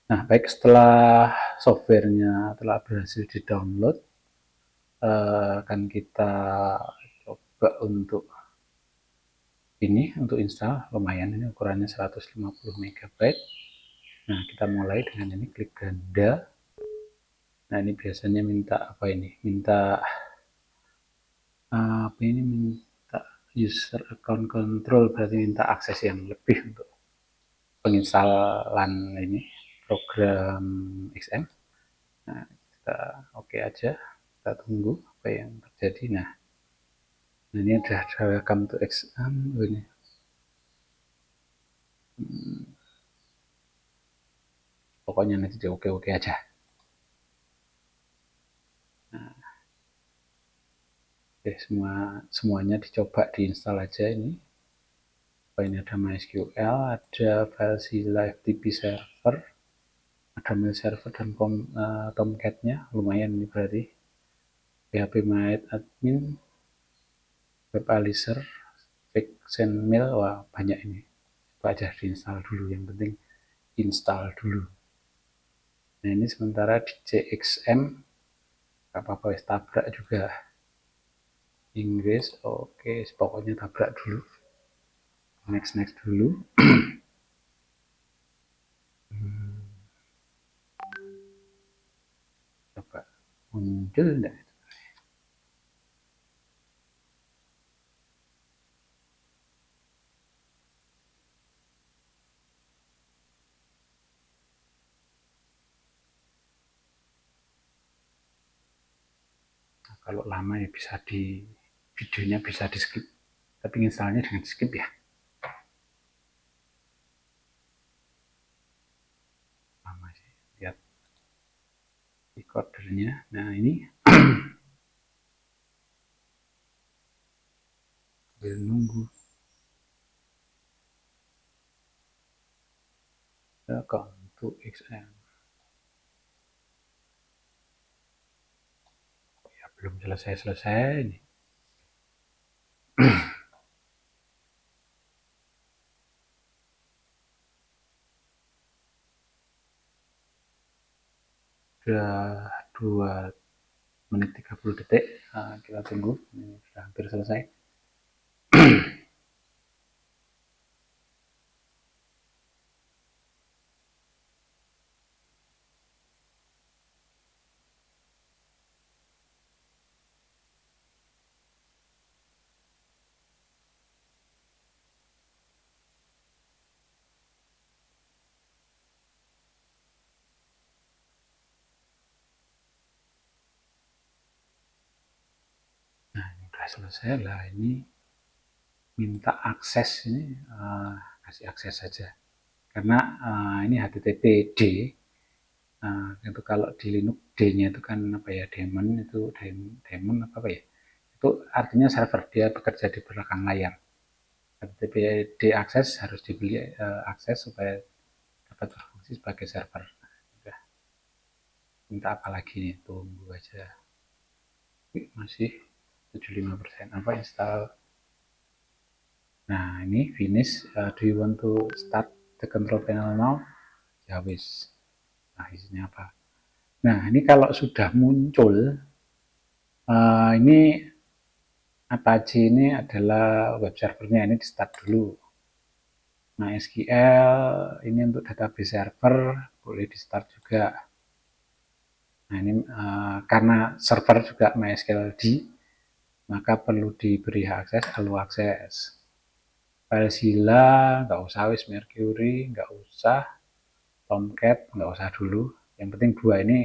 Nah, baik, setelah softwarenya telah berhasil di-download, akan kita coba untuk install. Lumayan, ini ukurannya 150 MB. Nah, kita mulai dengan ini, klik ganda. Nah, ini biasanya minta apa ini? Minta user account control, berarti minta akses yang lebih untuk penginstalan ini program XM. Nah, kita oke aja, kita tunggu apa yang terjadi. Nah, ini ada welcome to XM ini. Pokoknya nanti dia oke aja. Nah, oke, semuanya dicoba diinstal aja ini. Ini ada MySQL, ada FileZilla FTP server, ada mail server dan Tomcat-nya, lumayan ini berarti. PHP MyAdmin, WebAlyser, Sendmail, wah banyak ini. Coba aja diinstal dulu, yang penting install dulu. Nah, ini sementara di CXM gak apa-apa, tabrak juga. Inggris, oke, pokoknya tabrak dulu. Next dulu. Coba muncul enggak? Nah, kalau lama ya bisa videonya bisa di skip, tapi installnya dengan skip ya. Lama sih, lihat recordernya. Nah, ini sambil nunggu. Welcome to XM. Ya, belum selesai ini. Sudah 2 menit 30 detik. Nah, kita tunggu, ini sudah hampir selesai. Nah, ini sudah selesai lah. Ini minta akses, ini kasih akses saja, karena ini HTTPD. Itu kalau di Linux D-nya itu kan apa ya, daemon itu, daemon apa ya, itu artinya server, dia bekerja di belakang layar. HTTPD akses harus dibeli akses supaya dapat berfungsi sebagai server. Udah, minta apa lagi nih, tunggu aja. Masih 75%. Apa install. Nah, ini finish. Do you want to start the control panel now? Ya wis. Nah, isinya apa? Nah, ini kalau sudah muncul, ini Apache ini adalah web servernya, ini di start dulu. MySQL ini untuk database server, boleh di start juga. Nah, ini karena server juga MySQL maka perlu diberi akses, allow akses. FileZilla nggak usah, wis, Mercury nggak usah, Tomcat nggak usah dulu. Yang penting 2 ini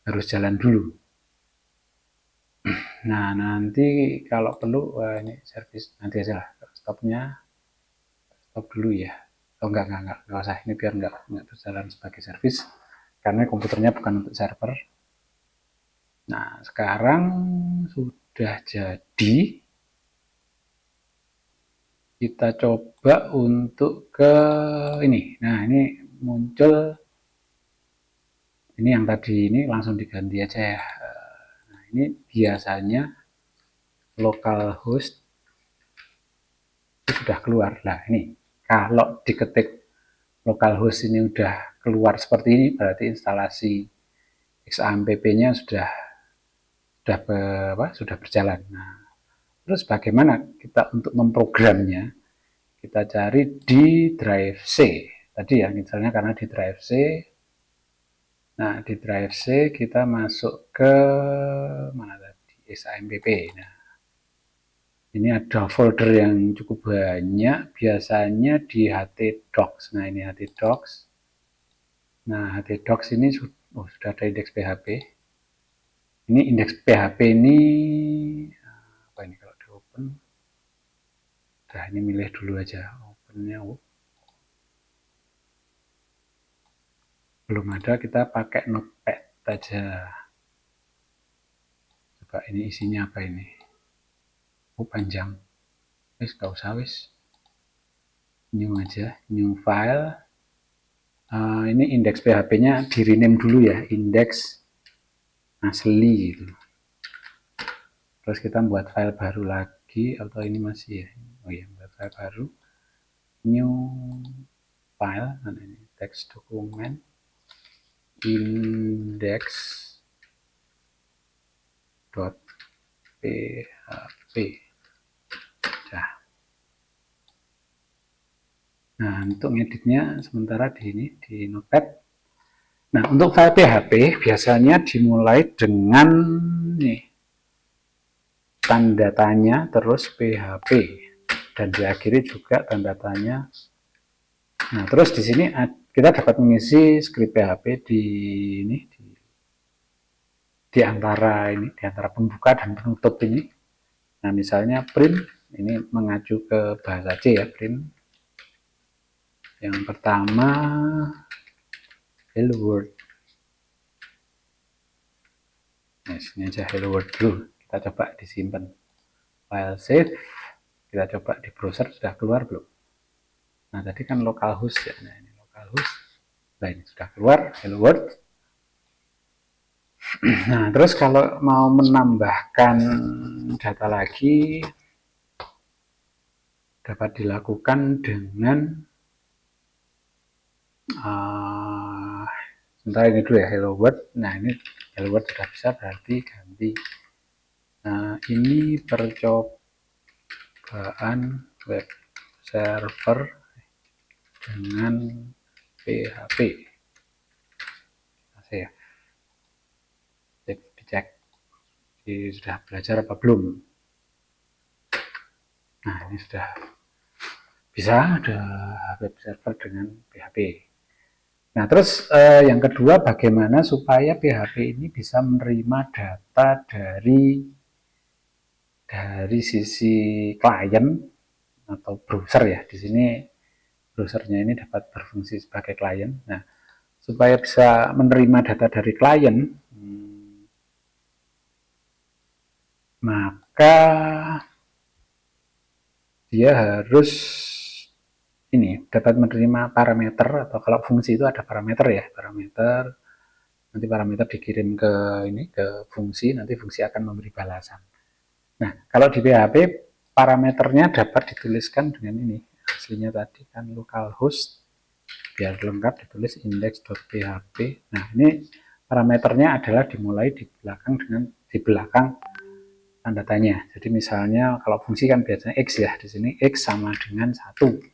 harus jalan dulu. Nah, nanti kalau perlu, ini service nanti aja lah, stopnya stop dulu ya. Oh, enggak usah, ini biar enggak berjalan sebagai service, karena komputernya bukan untuk server. Nah, sekarang sudah jadi. Kita coba untuk ke ini. Nah, ini muncul, ini yang tadi ini langsung diganti aja ya. Nah, ini biasanya localhost itu sudah keluar. Nah, ini kalau diketik localhost ini udah keluar seperti ini, berarti instalasi XAMPP-nya sudah berjalan. Nah, terus bagaimana kita untuk memprogramnya? Kita cari di drive C. Tadi ya, misalnya karena di drive C. Nah, di drive C kita masuk ke mana tadi? XAMPP. Nah, ini ada folder yang cukup banyak, biasanya di htdocs. Nah, ini htdocs. Nah, htdocs ini sudah ada indeks PHP. Ini indeks PHP ini apa ini kalau di open? Nah, ini milih dulu aja opennya. Belum ada, kita pakai notepad aja. Coba ini isinya apa ini? Panjang. Gak usah wis. New aja, new file. Ini indeks PHP-nya di rename dulu ya, indeks asli gitu. Terus kita buat file baru lagi, atau ini masih ya? Oh iya, buat file baru. New file, mana ini? Text dokumen, index.php. Nah, untuk ngeditnya sementara di notepad. Nah, untuk file PHP biasanya dimulai dengan nih, tanda tanya terus PHP dan diakhiri juga tanda tanya. Nah, terus di sini kita dapat mengisi script PHP di antara pembuka dan penutup ini. Nah, misalnya print ini mengacu ke bahasa C ya, print. Yang pertama hello world. Nah, sini aja hello world dulu. Kita coba disimpan. File save. Kita coba di browser sudah keluar belum? Nah, tadi kan localhost ya. Nah, ini localhost. Nah, ini sudah keluar hello world. Nah, terus kalau mau menambahkan data lagi dapat dilakukan dengan sebentar ini dulu ya, hello world. Nah, ini hello world sudah bisa, berarti ganti. Nah, ini percobaan web server dengan PHP. Save. Dicek sudah belajar apa belum. Nah, ini sudah bisa, ada web server dengan PHP. Nah, terus yang kedua, bagaimana supaya PHP ini bisa menerima data dari sisi klien atau browser ya. Di sini browsernya ini dapat berfungsi sebagai klien. Nah, supaya bisa menerima data dari klien, maka dia harus ini dapat menerima parameter, atau kalau fungsi itu ada parameter ya, parameter. Nanti parameter dikirim ke fungsi, nanti fungsi akan memberi balasan. Nah, kalau di PHP parameternya dapat dituliskan dengan ini. Aslinya tadi kan localhost, biar lengkap ditulis index.php. Nah, ini parameternya adalah dimulai di belakang tanda tanya. Jadi misalnya kalau fungsi kan biasanya x ya, di sini x sama dengan 1.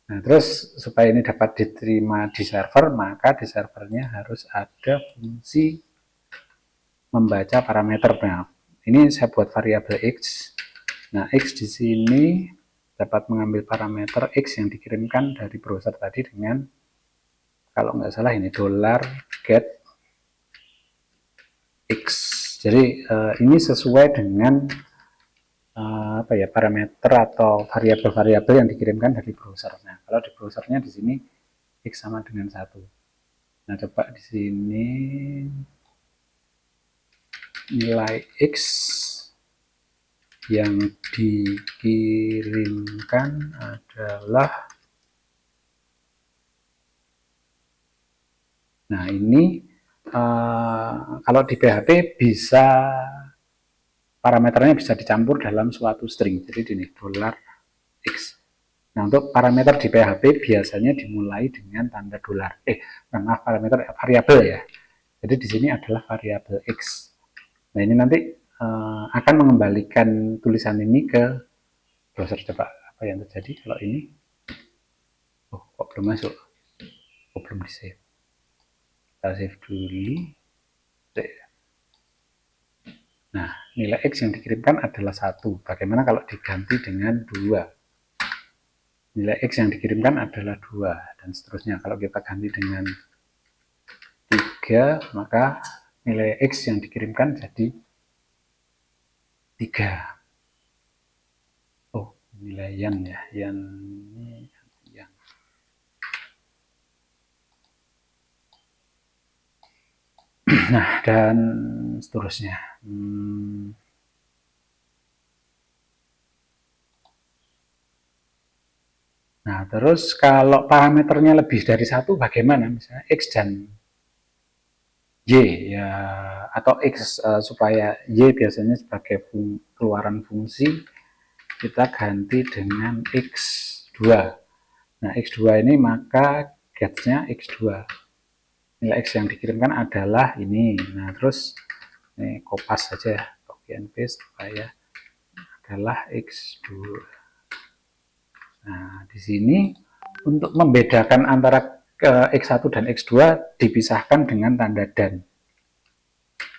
Nah, terus supaya ini dapat diterima di server, maka di servernya harus ada fungsi membaca parameter. Nah, ini saya buat variabel x. Nah, x di sini dapat mengambil parameter x yang dikirimkan dari browser tadi dengan, kalau nggak salah ini $get x. Jadi ini sesuai dengan parameter atau variabel-variabel yang dikirimkan dari browser. Nah, kalau di browsernya di sini x sama dengan 1. Nah, coba di sini nilai x yang dikirimkan adalah, nah ini kalau di PHP bisa parameternya bisa dicampur dalam suatu string. Jadi ini $x. Nah, untuk parameter di PHP biasanya dimulai dengan tanda dolar. Maaf, parameter variabel ya. Jadi di sini adalah variabel X. Nah, ini nanti akan mengembalikan tulisan ini ke browser. Coba apa yang terjadi kalau ini? Oh, kok belum masuk? Oh, belum di save. Kita save dulu. Nah, nilai X yang dikirimkan adalah 1. Bagaimana kalau diganti dengan 2? Nilai X yang dikirimkan adalah 2. Dan seterusnya. Kalau kita ganti dengan 3, maka nilai X yang dikirimkan jadi 3. Oh, nilai yan ya. Yan ini yang. Nah, dan seterusnya. Nah, terus kalau parameternya lebih dari 1 bagaimana? Misalnya X dan Y ya, atau X supaya Y biasanya sebagai keluaran fungsi, kita ganti dengan X2. Nah, X2 ini maka getnya X2. Nilai X yang dikirimkan adalah ini. Nah, terus ini kopas saja, copy and paste supaya adalah X2. Nah, di sini untuk membedakan antara X1 dan X2 dipisahkan dengan tanda dan.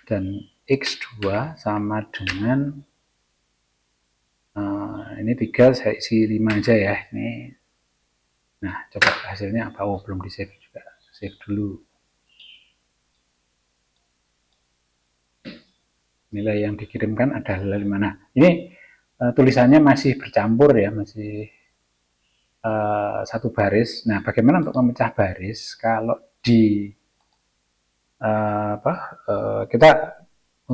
Dan X2 sama dengan ini 3, saya isi 5 aja ya. Ini. Nah, coba hasilnya apa? Oh, belum di save juga. Save dulu. Nilai yang dikirimkan adalah 5. Nah, ini tulisannya masih bercampur ya, masih satu baris. Nah, bagaimana untuk memecah baris? Kalau di kita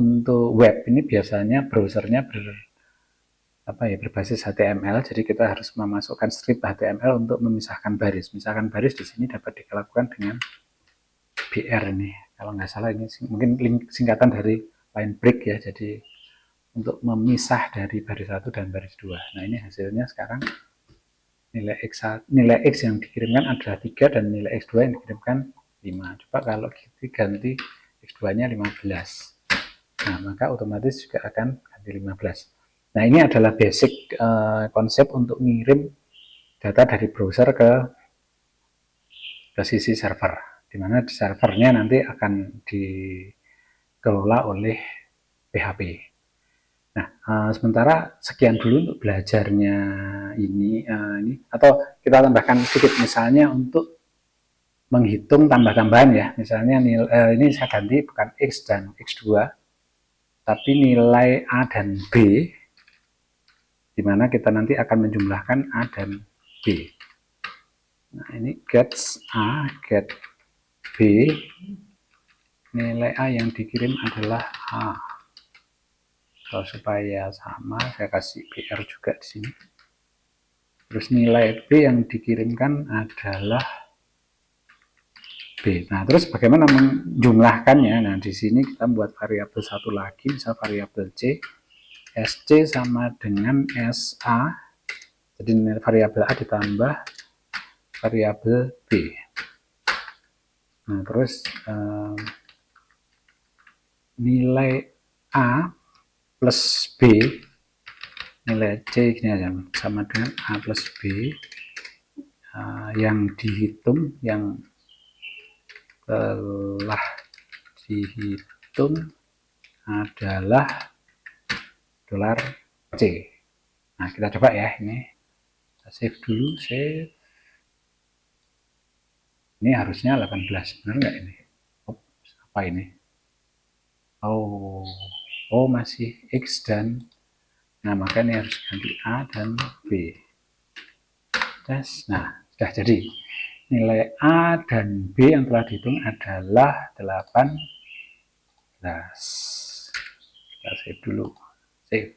untuk web ini biasanya browsernya berbasis HTML, jadi kita harus memasukkan strip HTML untuk memisahkan baris. Misalkan baris di sini dapat dilakukan dengan BR ini. Kalau nggak salah ini mungkin singkatan dari line break ya, jadi untuk memisah dari baris 1 dan baris 2. Nah, ini hasilnya sekarang nilai X yang dikirimkan adalah 3 dan nilai X2 yang dikirimkan 5. Coba kalau ganti X2-nya 15. Nah, maka otomatis juga akan ganti 15. Nah, ini adalah basic konsep untuk ngirim data dari browser ke sisi server, di mana di servernya nanti akan dikelola oleh PHP. Nah, sementara sekian dulu untuk belajarnya ini, atau kita tambahkan sedikit misalnya untuk menghitung tambah-tambahan ya. Misalnya ini saya ganti bukan X dan X2, tapi nilai A dan B, di mana kita nanti akan menjumlahkan A dan B. Nah, ini get A, get B, nilai A yang dikirim adalah A. Kalau supaya sama, saya kasih BR juga di sini. Terus nilai B yang dikirimkan adalah B. Nah, terus bagaimana menjumlahkannya? Nah, di sini kita buat variabel satu lagi, misal variabel C. SC sama dengan SA. Jadi variabel A ditambah variabel B. Nah, terus nilai A plus B, nilai C ini aja sama dengan A plus B, yang dihitung, yang telah dihitung adalah dolar C. Nah, kita coba ya, ini kita save dulu, save. Ini harusnya 18, benar nggak ini? Apa ini? Oh, masih X dan, nah maka ini harus ganti A dan B. Nah, sudah jadi. Nilai A dan B yang telah dihitung adalah 18. Kita save dulu. Save.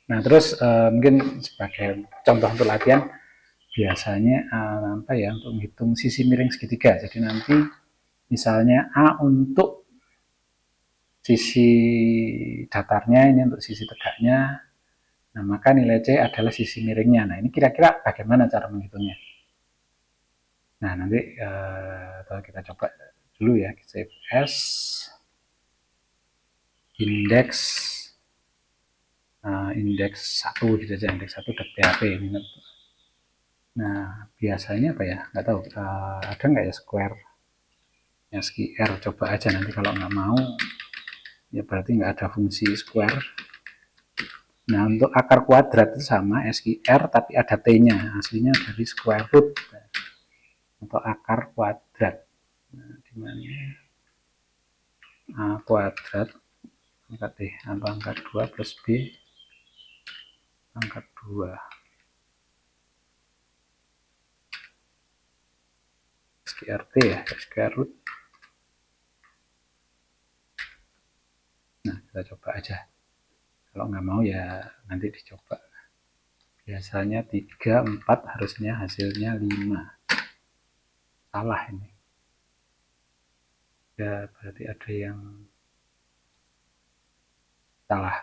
Nah, terus mungkin sebagai contoh untuk latihan, biasanya untuk menghitung sisi miring segitiga. Jadi nanti misalnya A untuk sisi datarnya, ini untuk sisi tegaknya, Nah, maka nilai C adalah sisi miringnya. Nah, ini kira-kira bagaimana cara menghitungnya? Nah, nanti kita coba dulu ya. Save as indeks indeks 1 gitu aja, indeks 1.php ini. Nah, biasanya apa ya? Nggak tahu. Ada nggak ya square? Ya, SQR coba aja, nanti kalau nggak mau ya berarti nggak ada fungsi square. Nah, untuk akar kuadrat itu sama SQR tapi ada T-nya, hasilnya dari square root untuk akar kuadrat. Nah, dimana A kuadrat pangkat D, A pangkat 2 plus B pangkat 2. SQRT ya, square root. Nah, kita coba aja. Kalau nggak mau ya nanti dicoba. Biasanya 3, 4, harusnya hasilnya 5. Salah ini. Ya, berarti ada yang salah.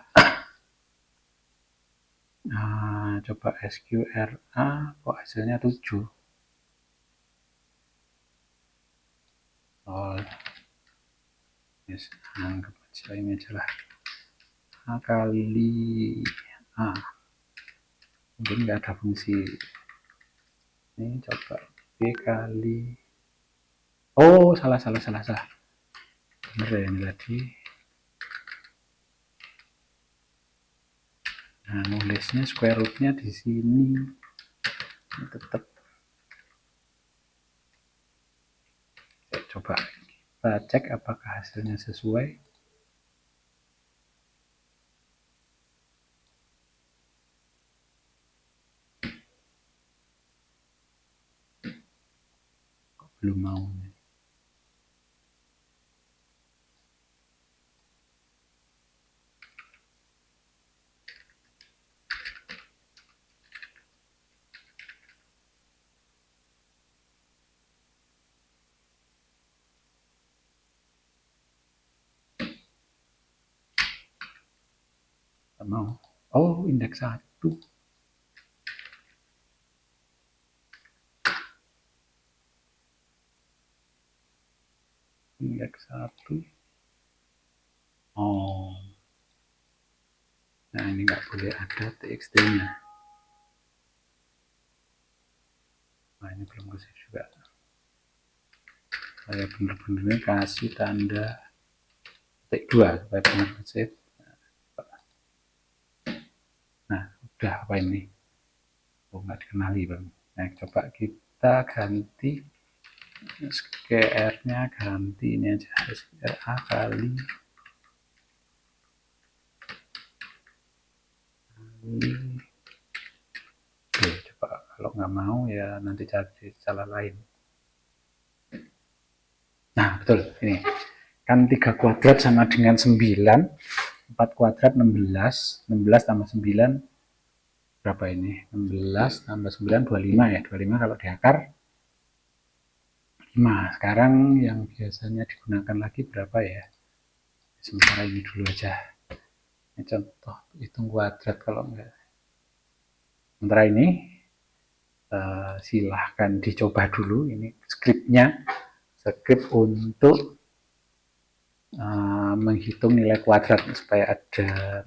Nah, coba SQRA kok hasilnya 7. Oh, yes, anggap aja ini aja lah. A kali A. Mungkin nggak ada fungsi. Ini coba B kali. Oh, salah. Bener ya ini tadi. Nah, nulisnya square rootnya di sini. Ini tetap. Coba kita cek apakah hasilnya sesuai. Kok belum mau. Mau. Oh, indeks 1. Indeks 1. Oh. Nah, ini nggak boleh ada txt-nya. Nah, ini belum kasih juga. Saya benar-benar kasih tanda titik 2 supaya benar save. Nah, udah apa ini? Oh, nggak dikenali bang. Nah, coba kita ganti SQR-nya, ganti ini aja SQRA kali Oke, coba kalau nggak mau ya nanti cari cara lain. Nah, betul ini kan 3 kuadrat sama dengan 9, 4 kuadrat 16, 16 tambah 9 berapa ini? 16 tambah 9 25 ya, 25 kalau diakar 5. Sekarang yang biasanya digunakan lagi berapa ya? Sementara ini dulu aja. Ini contoh hitung kuadrat kalau enggak. Sementara ini silahkan dicoba dulu ini skripnya, skrip untuk menghitung nilai kuadrat supaya ada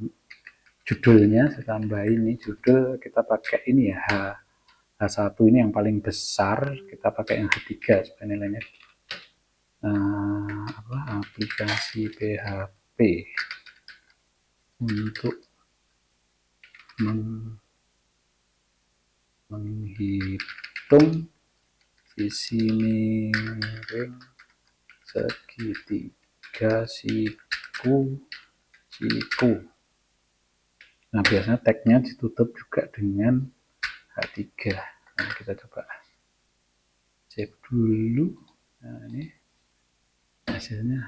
judulnya. Saya tambahin ini judul, kita pakai ini ya, H1 ini yang paling besar, kita pakai yang H3 supaya nilainya aplikasi PHP untuk menghitung sisi miring segitiga siku. Nah, biasanya tagnya ditutup juga dengan H3. Nah, kita coba save dulu. Nah, ini hasilnya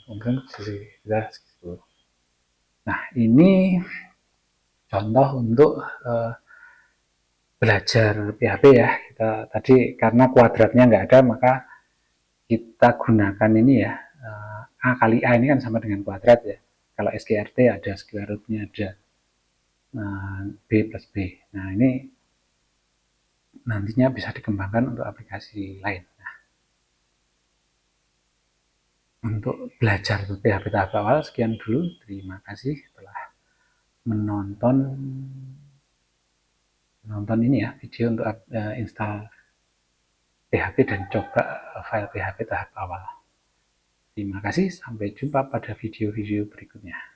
mungkin sudah. Nah, ini contoh untuk belajar PHP ya. Kita tadi karena kuadratnya nggak ada, maka kita gunakan ini ya, A kali A ini kan sama dengan kuadrat ya. Kalau SQRT ada square root-nya ada. B plus B. Nah, ini nantinya bisa dikembangkan untuk aplikasi lain. Nah, untuk belajar PHP tahap awal, sekian dulu. Terima kasih telah menonton ini ya, video untuk install PHP dan coba file PHP tahap awal. Terima kasih, sampai jumpa pada video-video berikutnya.